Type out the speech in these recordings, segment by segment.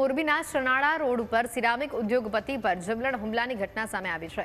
મોરબીના શરણાળા રોડ ઉપર સિરામિક ઉદ્યોગપતિ પર જીવલેણ હુમલાની ઘટના સામે આવી છે।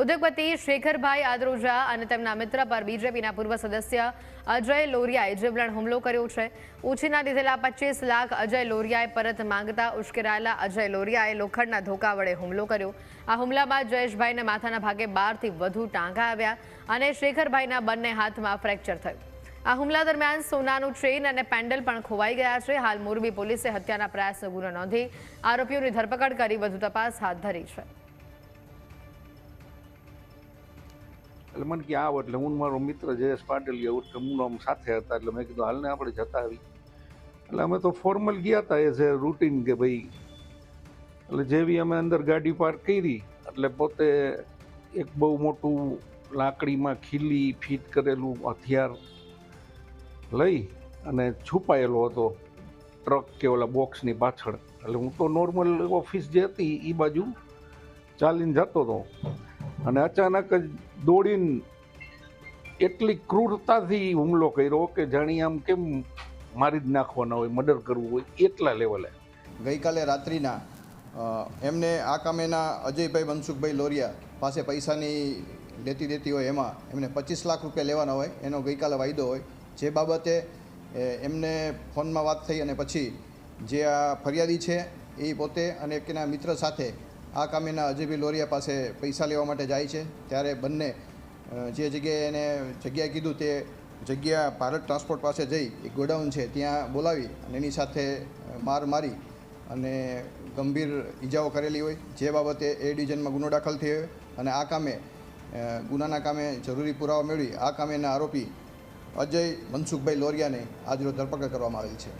ઉદ્યોગપતિ શેખરભાઈ આદરોજા અને તેમના મિત્ર પર બીજેપીના પૂર્વ સદસ્ય અજય લોરિયાએ જીવલેણ હુમલો કર્યો છે। ઉછીના લીધેલા 25 લાખ અજય લોરિયાએ પરત માંગતા ઉશ્કેરાયેલા અજય લોરિયાએ લોખંડના ધોકા વડે હુમલો કર્યો। આ હુમલામાં જયેશભાઈને માથાના ભાગે 12 થી વધુ ટાંકા આવ્યા અને શેખરભાઈના બંને હાથમાં ફ્રેક્ચર થયું। આ હુમલા દરમિયાન સોનાનું ચેઇન અને પેન્ડલ પણ ખોવાઈ ગયા છે। હાલ મોરબી પોલીસે હત્યાના પ્રયાસનો ગુનો નોંધી આરોપીઓની ધરપકડ કરી વધુ તપાસ હાથ ધરી છે। એટલે મને કે આવો એટલે હું મારો મિત્ર જયેશ પાટેલિયા ઉર્ફે મુનમ સાથે હતા એટલે મેં કીધું હાલને આપણે જતા આવી એટલે અમે તો ફોર્મલ ગયા હતા એઝ એ રૂટીન કે ભાઈ એટલે જેવી અમે અંદર ગાડી પાર્ક કરી એટલે પોતે એક બહુ મોટું લાકડીમાં ખીલી ફિટ કરેલું હથિયાર લઈ અને છુપાયેલો હતો ટ્રક કે ઓલા બોક્સની પાછળ। એટલે હું તો નોર્મલ ઓફિસ જે હતી એ બાજુ ચાલીને જતો હતો અને અચાનક જ દોડીને એટલી ક્રૂરતાથી હુમલો કર્યો કે જાણી આમ કેમ મારી જ નાખવાના હોય, મર્ડર કરવું હોય એટલા લેવલે। ગઈકાલે રાત્રિના એમને આ કામેના અજયભાઈ મનસુખભાઈ લોરિયા પાસે પૈસાની લેતી દેતી હોય એમાં એમને 25 લાખ રૂપિયા લેવાના હોય એનો ગઈકાલે વાયદો હોય। જે બાબતે એમને ફોનમાં વાત થઈ અને પછી જે આ ફરિયાદી છે એ પોતે અને એના મિત્ર સાથે આ કામેના અજયભાઈ લોરિયા પાસે પૈસા લેવા માટે જાય છે। ત્યારે બંને જે જગ્યાએ એને જગ્યાએ કીધું તે જગ્યા ભારત ટ્રાન્સપોર્ટ પાસે જઈ એક ગોડાઉન છે ત્યાં બોલાવી અને એની સાથે માર મારી અને ગંભીર ઈજાઓ કરેલી હોય। જે બાબતે એ ડિવિઝનમાં ગુનો દાખલ થયો અને આ કામે ગુનાના કામે જરૂરી પુરાવા મેળવી આ કામેના આરોપી અજય મનસુખભાઈ લોરિયાને આજરોજ ધરપકડ કરવામાં આવેલ છે।